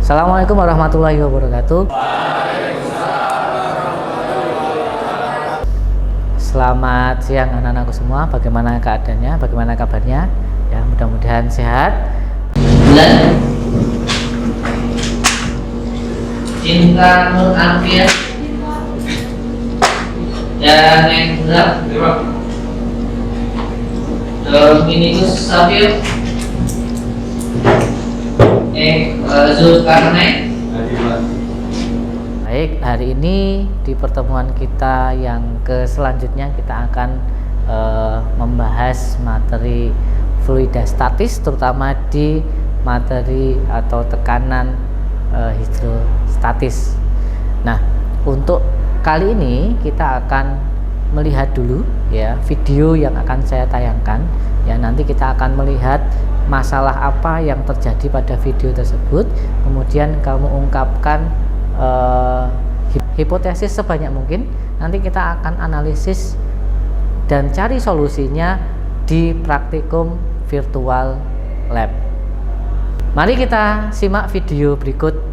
Assalamualaikum warahmatullahi wabarakatuh. Selamat siang anak-anakku semua. Bagaimana keadaannya? Bagaimana kabarnya? Ya, mudah-mudahan sehat. Bulan Cinta Nur Alfian dan Enggrab Dominikus Safir Zulkarnain. Baik, hari ini di pertemuan kita yang selanjutnya kita akan membahas materi fluidastatis, terutama di materi atau tekanan hidrostatis. Nah, untuk kali ini kita akan melihat dulu ya video yang akan saya tayangkan. Ya, nanti kita akan melihat masalah apa yang terjadi pada video tersebut, kemudian kamu ungkapkan hipotesis sebanyak mungkin. Nanti kita akan analisis dan cari solusinya di praktikum virtual lab. Mari kita simak video berikut.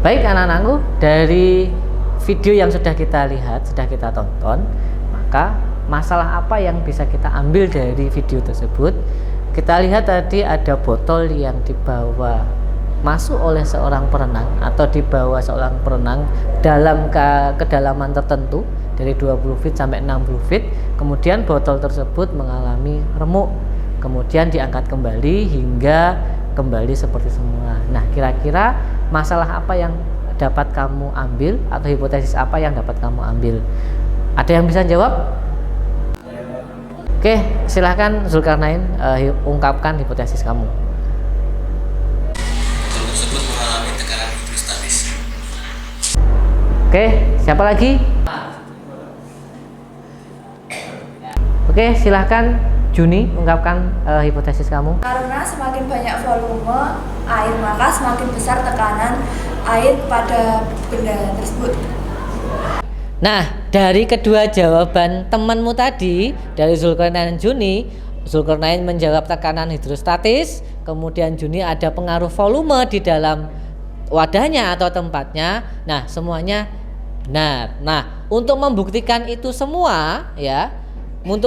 Baik anak-anakku, dari video yang sudah kita lihat, sudah kita tonton, maka masalah apa yang bisa kita ambil dari video tersebut? Kita lihat tadi ada botol yang dibawa masuk oleh seorang perenang atau dibawa seorang perenang dalam kedalaman tertentu dari 20 feet sampai 60 feet. Kemudian botol tersebut mengalami remuk, kemudian diangkat kembali hingga kembali seperti semula. Nah, kira-kira masalah apa yang dapat kamu ambil atau hipotesis apa yang dapat kamu ambil? Ada yang bisa jawab? Oke, silahkan Zulkarnain, ungkapkan hipotesis kamu. Botol tersebut mengalami tekanan hidrostatis. Oke, siapa lagi? Oke, silahkan Juni, ungkapkan hipotesis kamu. Karena semakin banyak volume air, maka semakin besar tekanan air pada benda tersebut. Nah, dari kedua jawaban temanmu tadi, dari Zulkarnain dan Juni, Zulkarnain menjawab tekanan hidrostatis, kemudian Juni ada pengaruh volume di dalam wadahnya atau tempatnya. Nah, semuanya benar. Nah, untuk membuktikan itu semua ya, mari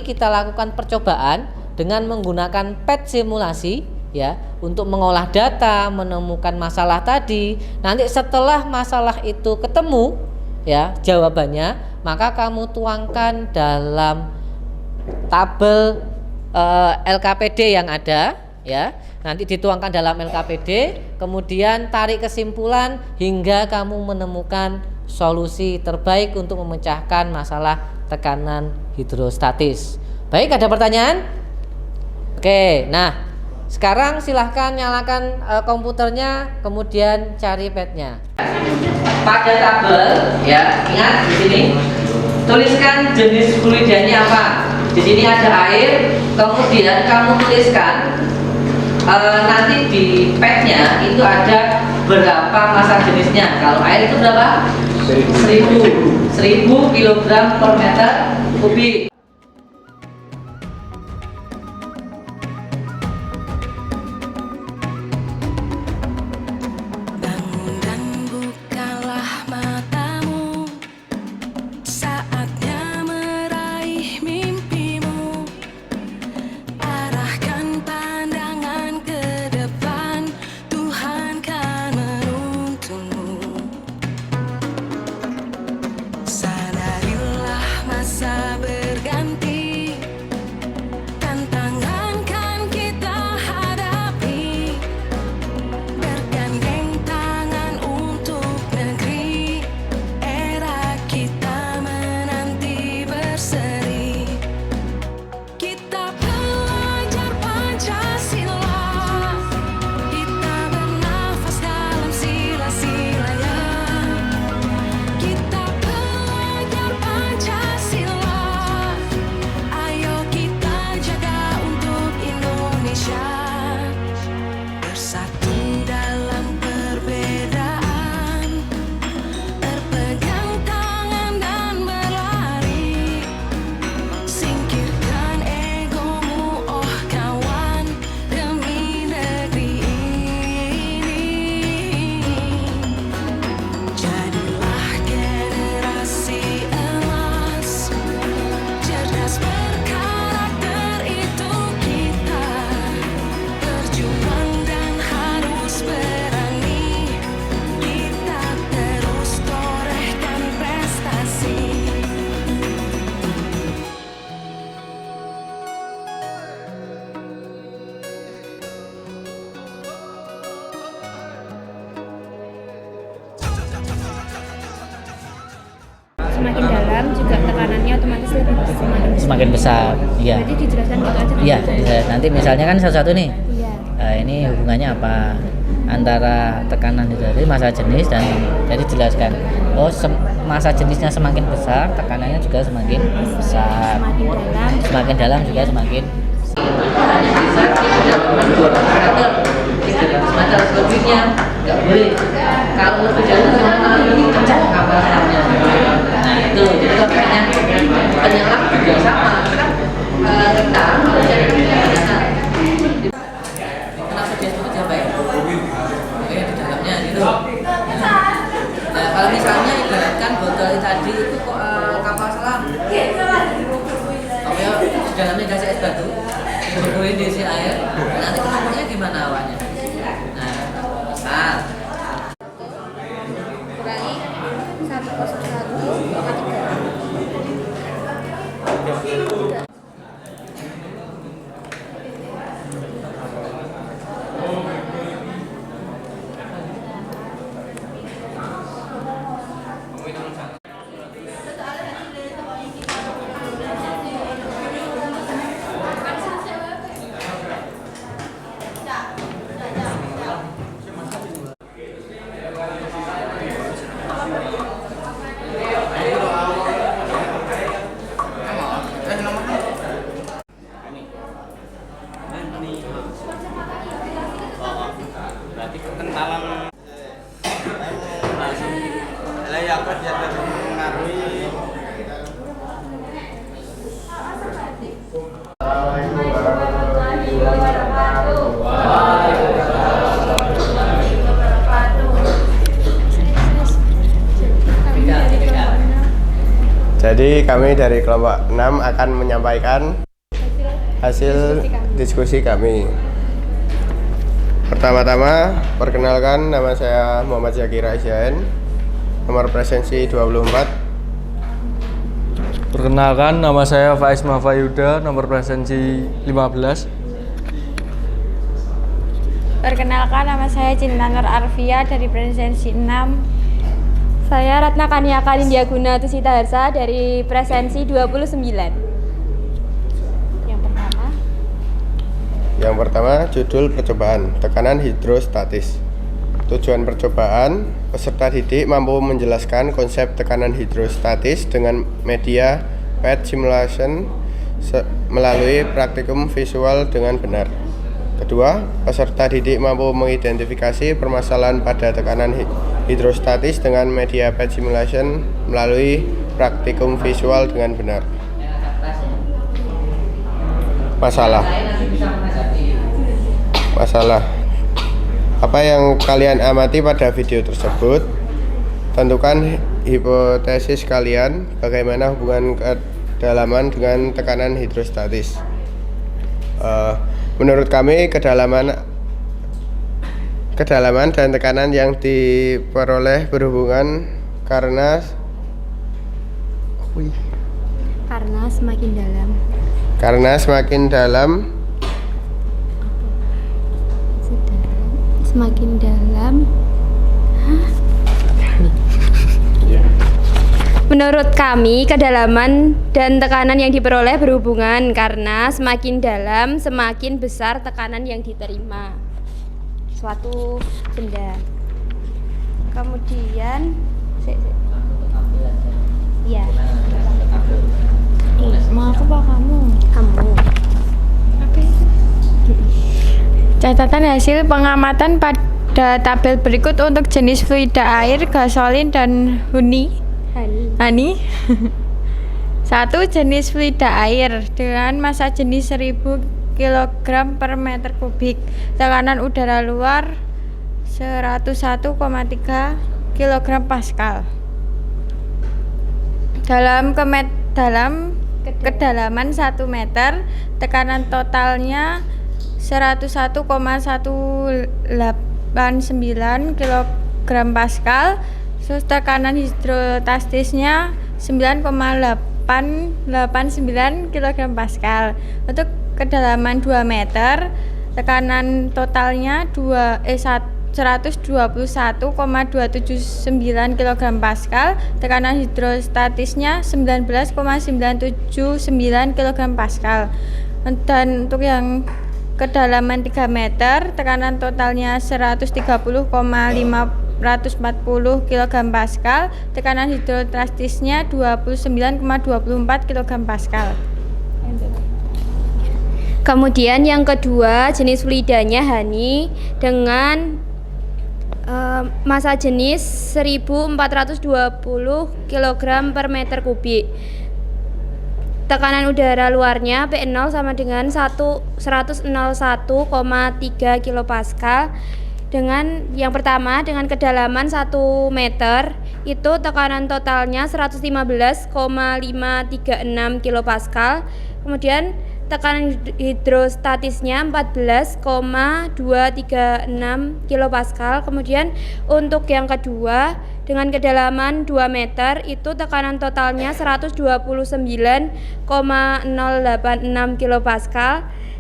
kita lakukan percobaan dengan menggunakan PET simulasi ya, untuk mengolah data, menemukan masalah tadi. Nanti setelah masalah itu ketemu ya jawabannya, maka kamu tuangkan dalam tabel LKPD yang ada ya. Nanti dituangkan dalam LKPD, kemudian tarik kesimpulan hingga kamu menemukan solusi terbaik untuk memecahkan masalah tekanan hidrostatis. Baik, ada pertanyaan? Oke, nah sekarang silahkan nyalakan komputernya, kemudian cari petnya. Pada tabel ya, ingat di sini tuliskan jenis fluidanya apa. Di sini ada air, kemudian kamu tuliskan nanti di petnya itu ada berapa massa jenisnya. Kalau air itu berapa? 1000 kg per meter kubik. Bangun dan bukalah matamu, saatnya meraih mimpimu. Arahkan pandangan ke depan, Tuhan kan menuntunmu. Sadarilah masa semakin dalam juga tekanannya otomatis lebih semakin besar. Iya. Berarti dijelaskan gitu aja. Iya, nanti misalnya kan satu-satu nih. Iya. Ini hubungannya apa antara tekanan itu tadi, massa jenis dan jadi jelaskan. Oh, massa jenisnya semakin besar, tekanannya juga semakin besar. Semakin dalam juga semakin semacam lebihnya nggak boleh. Kalau lebih jauh ini pecah kapal selamnya. Nah itu jadi kalau penyelam juga sama. Rentan kenapa dia seperti apa ya? Oke, di dalamnya gitu. Nah kalau misalnya ibaratkan botol tadi itu kok kapal selam, pokoknya di dalamnya dikasih es batu, dibubuhin diisi air, nanti kelompoknya gimana awalnya? Nah, misal Kurangi 101,3. Berarti kekentalan ya kerja mempengaruhi. Jadi kami dari kelompok 6 akan menyampaikan hasil diskusi kami. Pertama-tama, perkenalkan, nama saya Muhammad Zakir Aisyah, nomor presensi 24. Perkenalkan, nama saya Faiz Mafayuda, nomor presensi 15. Perkenalkan, nama saya Cinta Nur Arfia dari presensi 6. Saya Ratna Kaniaka Indiaguna Tusita Harsa dari presensi 29. Yang pertama, judul percobaan, tekanan hidrostatis. Tujuan percobaan, peserta didik mampu menjelaskan konsep tekanan hidrostatis dengan media PET simulation melalui praktikum visual dengan benar. Kedua, peserta didik mampu mengidentifikasi permasalahan pada tekanan hidrostatis dengan media PET simulation melalui praktikum visual dengan benar. Masalah. Apa yang kalian amati pada video tersebut? Tentukan hipotesis kalian bagaimana hubungan kedalaman dengan tekanan hidrostatis. Menurut kami kedalaman dan tekanan yang diperoleh berhubungan karena semakin dalam Menurut kami, kedalaman dan tekanan yang diperoleh berhubungan karena semakin dalam, semakin besar tekanan yang diterima suatu benda. Kemudian, ya. Mau aku apa kamu? Apa itu? Catatan hasil pengamatan pada tabel berikut untuk jenis fluida air, gasolin, dan Hani. 1. Jenis fluida air dengan massa jenis 1000 kg per meter kubik, tekanan udara luar 101,3 kg Pascal. Dalam kedalaman 1 meter, tekanan totalnya 101,189 kg Pascal. Tekanan hidrostatisnya 9,889 kg Pascal. Untuk kedalaman 2 meter, tekanan totalnya 1 121,279 kg Pascal, tekanan hidrostatisnya 19,979 kg Pascal. Dan untuk yang kedalaman 3 meter, tekanan totalnya 130,540 kg Pascal, tekanan hidrostatisnya 29,24 kg Pascal. Kemudian yang kedua, jenis fluidanya Hani dengan massa jenis 1420 kg per meter kubik. Tekanan udara luarnya P0 sama dengan 101,3 kPa. Dengan yang pertama, dengan kedalaman 1 meter, itu tekanan totalnya 115,536 kPa. Kemudian tekanan hidrostatisnya 14,236 kPa. Kemudian untuk yang kedua, dengan kedalaman 2 meter itu tekanan totalnya 129,086 kPa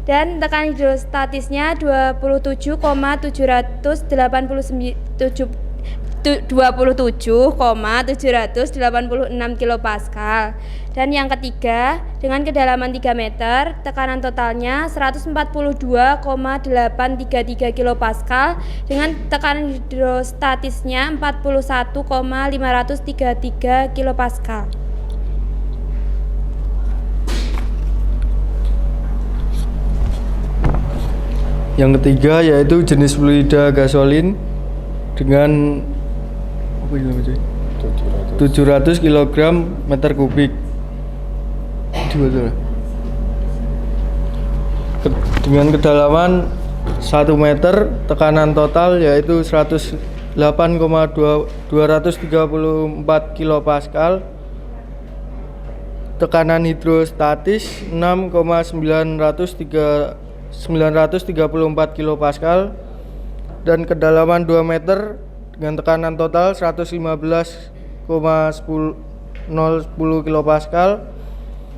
dan tekanan hidrostatisnya 27,786 kPa. Dan yang ketiga, dengan kedalaman 3 meter, tekanan totalnya 142,833 kPa dengan tekanan hidrostatisnya 41,533 kPa. Yang ketiga yaitu jenis fluida gasolin dengan 700 kg meter kubik. Dengan kedalaman 1 meter, tekanan total yaitu 108,234 kPa. Tekanan hidrostatis 6,934 kPa dan kedalaman 2 meter dengan tekanan total 115,10 kPa.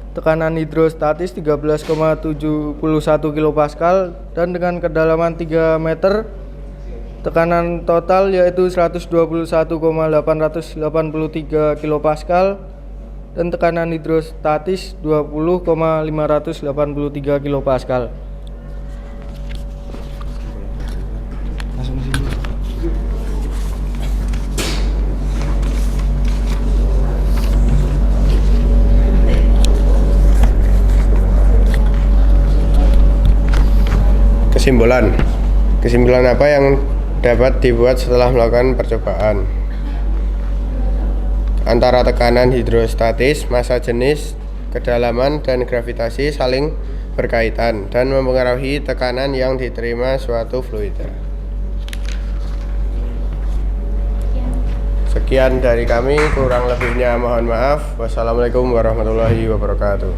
Tekanan hidrostatis 13,71 kPa dan dengan kedalaman 3 meter tekanan total yaitu 121,883 kPa dan tekanan hidrostatis 20,583 kPa. Kesimpulan apa yang dapat dibuat setelah melakukan percobaan? Antara tekanan hidrostatis, massa jenis, kedalaman, dan gravitasi saling berkaitan dan mempengaruhi tekanan yang diterima suatu fluida. Sekian dari kami, kurang lebihnya mohon maaf. Wassalamualaikum warahmatullahi wabarakatuh.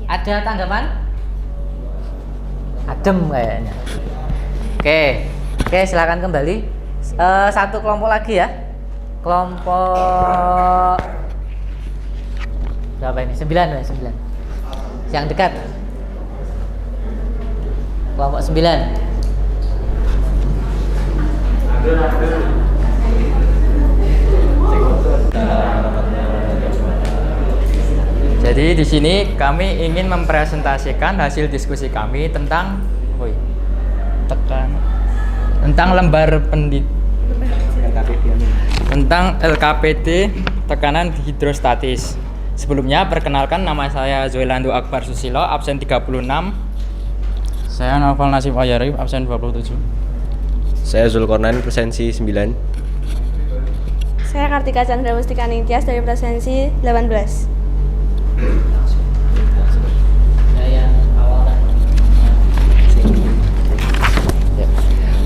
Ada tanggapan? Adem kayaknya. Oke, silakan kembali. Satu kelompok lagi ya. Kelompok berapa ini? 9. Yang dekat. Kelompok 9. Jadi di sini kami ingin mempresentasikan hasil diskusi kami tentang lembar tentang LKPD tekanan hidrostatis. Sebelumnya perkenalkan, nama saya Zoilando Akbar Susilo, absen 36. Saya Naufal Nasib Ayari, absen 27. Saya Zulkarnain, presensi 9. Saya Kartika Chandra Mustika Ningtyas dari presensi 18.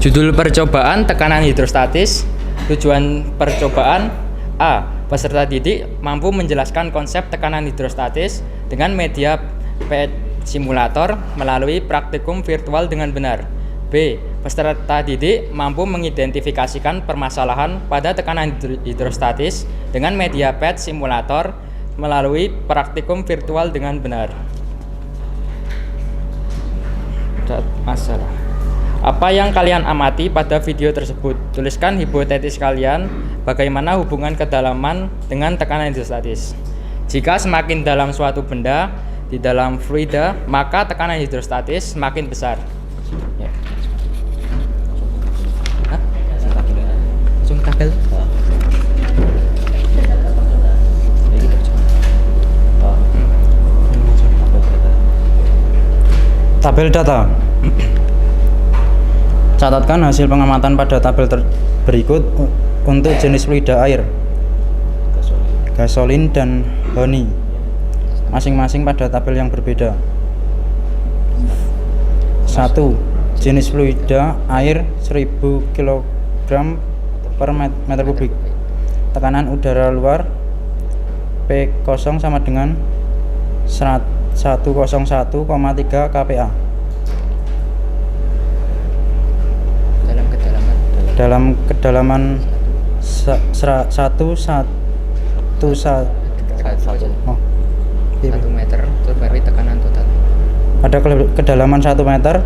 Judul percobaan tekanan hidrostatis. Tujuan percobaan: A. Peserta didik mampu menjelaskan konsep tekanan hidrostatis dengan media PET simulator melalui praktikum virtual dengan benar. B. Peserta didik mampu mengidentifikasikan permasalahan pada tekanan hidrostatis dengan media PET simulator melalui praktikum virtual dengan benar. masalah. Apa yang kalian amati pada video tersebut? Tuliskan hipotesis kalian bagaimana hubungan kedalaman dengan tekanan hidrostatis. Jika semakin dalam suatu benda di dalam fluida, maka tekanan hidrostatis semakin besar. Ya. Hah? Langsung tabel. Tabel data. Catatkan hasil pengamatan pada tabel berikut untuk jenis fluida air, gasolin dan honey, masing-masing pada tabel yang berbeda. 1. Jenis fluida air 1000 kg per meter kubik. Tekanan udara luar P0 sama dengan 101,3 kPa. Dalam kedalaman 1 meter terbaru tekanan total. Pada kedalaman 1 meter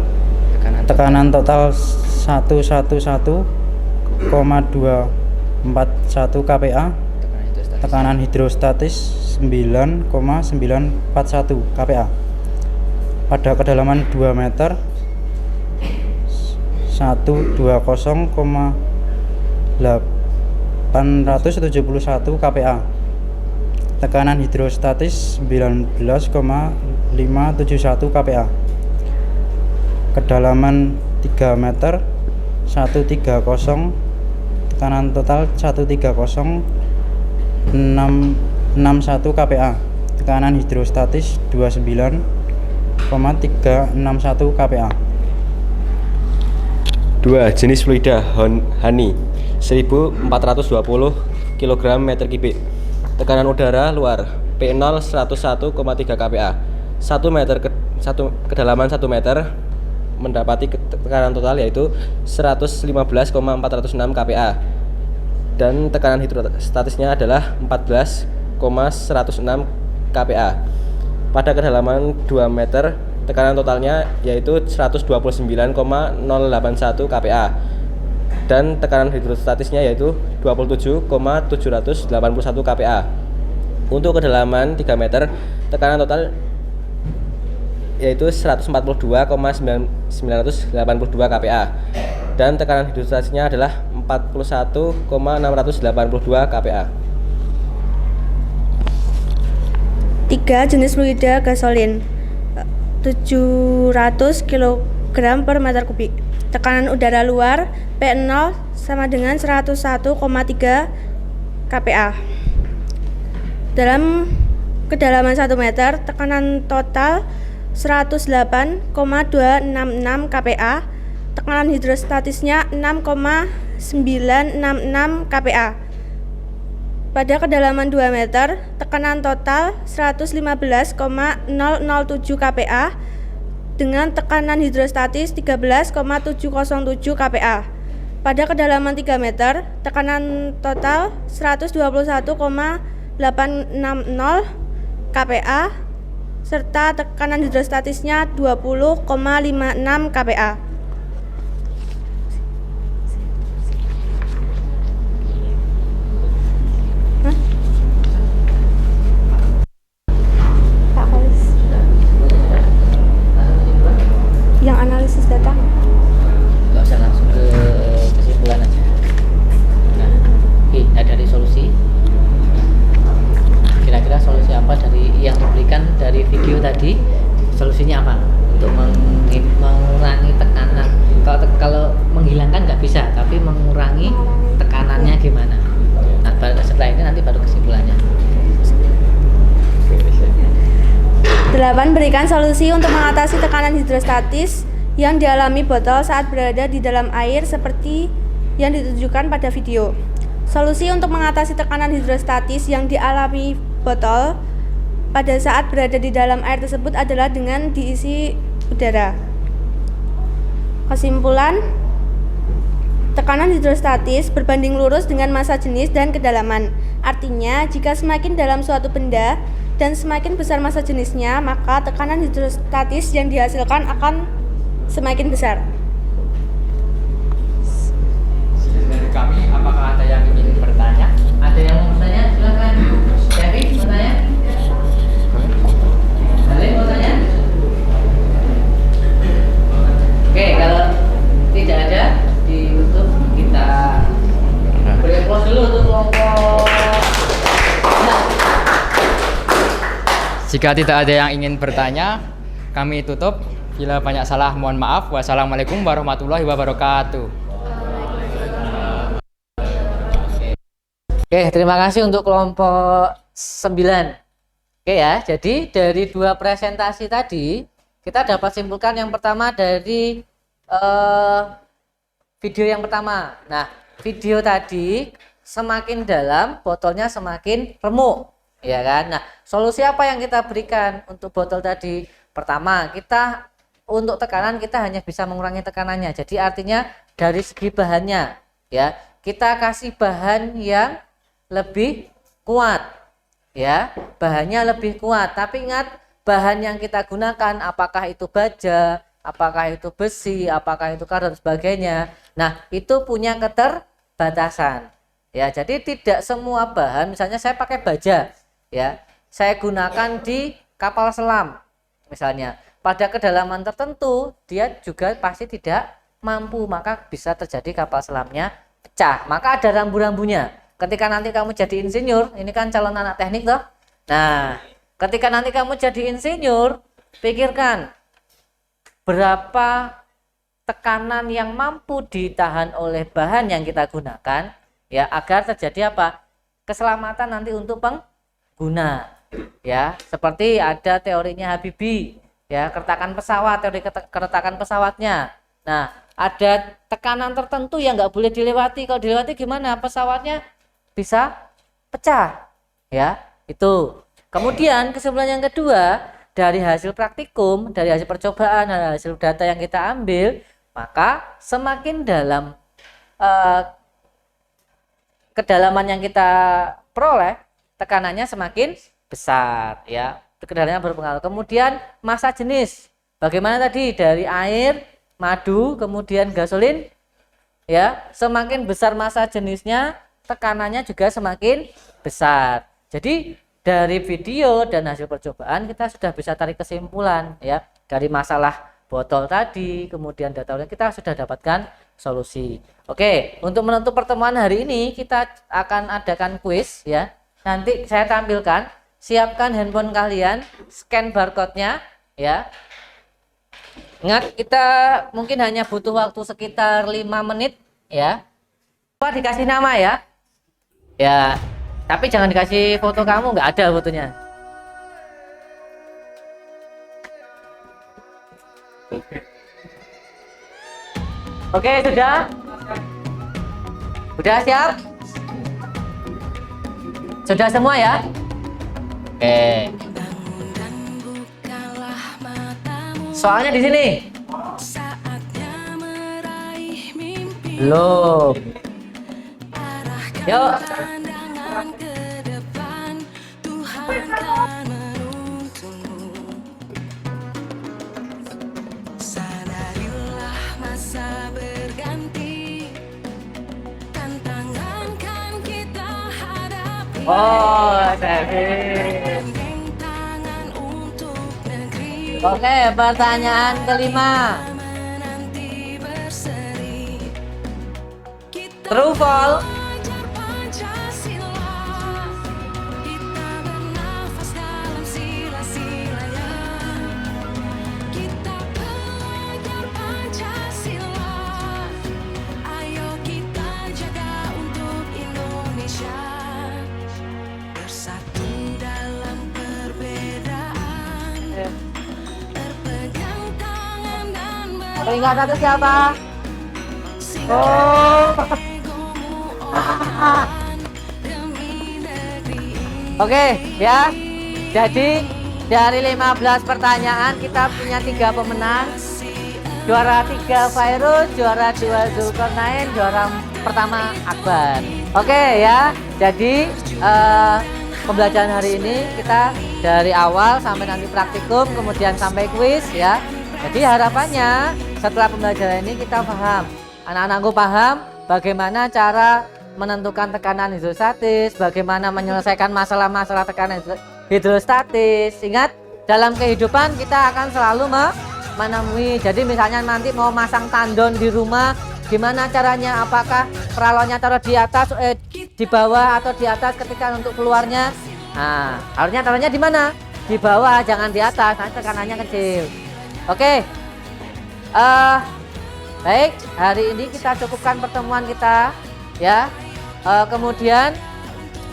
tekanan total 111,241 kPa. Tekanan hidrostatis 9,941 kPa. Pada kedalaman 2 meter 120,871 kPa. Tekanan hidrostatis 19,571 kPa. Kedalaman 3 meter 130, tekanan total 130,661 kPa. Tekanan hidrostatis 29,361 kPa. 2. Jenis fluida honey 1420 kg meter kubik. Tekanan udara luar P0 101,3 kPa. 1 meter kedalaman 1 meter mendapati tekanan total yaitu 115,406 kPa. Dan tekanan hidrostatisnya adalah 14,106 kPa. Pada kedalaman 2 meter tekanan totalnya yaitu 129,081 kPa. Dan tekanan hidrostatisnya yaitu 27,781 kPa. Untuk kedalaman 3 meter tekanan total yaitu 142,982 kPa. Dan tekanan hidrostatisnya adalah 41,682 kPa. 3. Jenis fluida gasolin 700 kg per meter kubik. Tekanan udara luar P0 sama dengan 101,3 kPa. Dalam kedalaman 1 meter tekanan total 108,266 kPa. Tekanan hidrostatisnya 6,966 kPa. Pada kedalaman 2 meter tekanan total 115,007 kPa dengan tekanan hidrostatis 13,707 kPa. Pada kedalaman 3 meter tekanan total 121,860 kPa serta tekanan hidrostatisnya 20,56 kPa. Yang analisis data nggak usah langsung ke kesimpulan aja. Nah, dari solusi kira-kira solusi apa dari yang diberikan dari video tadi, solusinya apa untuk mengurangi tekanan? Kalau menghilangkan nggak bisa, tapi mengurangi tekanannya gimana? Nah, setelah ini nanti baru kesimpulannya. 8. Berikan solusi untuk mengatasi tekanan hidrostatis yang dialami botol saat berada di dalam air seperti yang ditunjukkan pada video. Solusi untuk mengatasi tekanan hidrostatis yang dialami botol pada saat berada di dalam air tersebut adalah dengan diisi udara. Kesimpulan, tekanan hidrostatis berbanding lurus dengan massa jenis dan kedalaman. Artinya, jika semakin dalam suatu benda dan semakin besar massa jenisnya, maka tekanan hidrostatis yang dihasilkan akan semakin besar. Dari kami, apakah ada yang ingin bertanya? Ada yang mau bertanya? Silakan. Devi, bertanya? Balik mau tanya? Oke, kalau tidak ada, ditutup, kita beri aplaus dulu untuk kelompok. Jika tidak ada yang ingin bertanya, kami tutup. Bila banyak salah, mohon maaf. Wassalamualaikum warahmatullahi wabarakatuh. Oke, terima kasih untuk kelompok 9. Oke ya, jadi dari 2 presentasi tadi kita dapat simpulkan yang pertama dari video yang pertama. Nah, video tadi semakin dalam, botolnya semakin remuk, ya kan? Nah, solusi apa yang kita berikan untuk botol tadi? Pertama, kita untuk tekanan kita hanya bisa mengurangi tekanannya. Jadi artinya dari segi bahannya, ya kita kasih bahan yang lebih kuat, ya bahannya lebih kuat. Tapi ingat, bahan yang kita gunakan apakah itu baja, apakah itu besi, apakah itu karat dan sebagainya. Nah, itu punya keterbatasan, ya. Jadi tidak semua bahan, misalnya saya pakai baja, ya saya gunakan di kapal selam misalnya, pada kedalaman tertentu dia juga pasti tidak mampu, maka bisa terjadi kapal selamnya pecah. Maka ada rambu-rambunya. Ketika nanti kamu jadi insinyur, ini kan calon anak teknik toh. Nah, ketika nanti kamu jadi insinyur, pikirkan berapa tekanan yang mampu ditahan oleh bahan yang kita gunakan, ya agar terjadi apa? Keselamatan nanti untuk pengguna. Ya, seperti ada teorinya Habibie, ya, keretakan pesawat, teori keretakan pesawatnya. Nah, ada tekanan tertentu yang nggak boleh dilewati. Kalau dilewati gimana? Pesawatnya bisa pecah, ya itu. Kemudian kesimpulan yang kedua, dari hasil praktikum, dari hasil percobaan, dari hasil data yang kita ambil, maka semakin dalam kedalaman yang kita peroleh, tekanannya semakin besar, ya kedalamannya berpengaruh. Kemudian massa jenis, bagaimana tadi dari air, madu, kemudian gasolin, ya semakin besar massa jenisnya, tekanannya juga semakin besar. Jadi dari video dan hasil percobaan kita sudah bisa tarik kesimpulan, ya dari masalah botol tadi, kemudian data kita sudah dapatkan solusi. Oke, untuk menutup pertemuan hari ini kita akan adakan kuis, ya. Nanti saya tampilkan. Siapkan handphone kalian, scan barcode-nya, ya. Ingat, kita mungkin hanya butuh waktu sekitar 5 menit, ya. Lupa dikasih nama, ya. Ya, tapi jangan dikasih foto kamu, nggak ada fotonya. Oke, sudah? Sudah siap? Sudah semua ya? Oke. Soalnya di sini. Belum. Yuk. Oh, David. Oke, pertanyaan kelima. True false? Peringkat 1 siapa? Oh. Oke, ya. Jadi dari 15 pertanyaan kita punya 3 pemenang. Juara 3 Virus, juara 2 Zulkarnain, juara pertama Akbar. Oke ya. Jadi pembelajaran hari ini kita dari awal sampai nanti praktikum, kemudian sampai kuis ya. Jadi harapannya setelah pembelajaran ini kita paham, anak-anakku paham bagaimana cara menentukan tekanan hidrostatis, bagaimana menyelesaikan masalah-masalah tekanan hidrostatis. Ingat, dalam kehidupan kita akan selalu menemui. Jadi misalnya nanti mau masang tandon di rumah, gimana caranya? Apakah peralonnya taruh di atas, di bawah atau di atas ketika untuk keluarnya? Nah, harusnya taruhnya di mana? Di bawah, jangan di atas. Nanti tekanannya kecil. Oke. Baik, hari ini kita cukupkan pertemuan kita, ya. Kemudian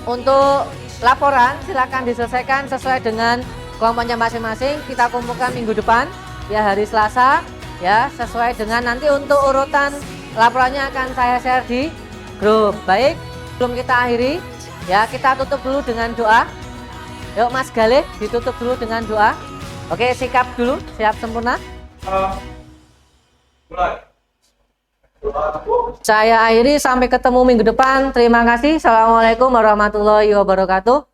untuk laporan silakan diselesaikan sesuai dengan kelompoknya masing-masing. Kita kumpulkan minggu depan, ya, hari Selasa, ya, sesuai dengan nanti untuk urutan laporannya akan saya share di grup. Baik, sebelum kita akhiri, ya, kita tutup dulu dengan doa. Yuk Mas Galih, ditutup dulu dengan doa. Oke, sikap dulu, siap sempurna. Saya akhiri, sampai ketemu minggu depan. Terima kasih. Assalamualaikum warahmatullahi wabarakatuh.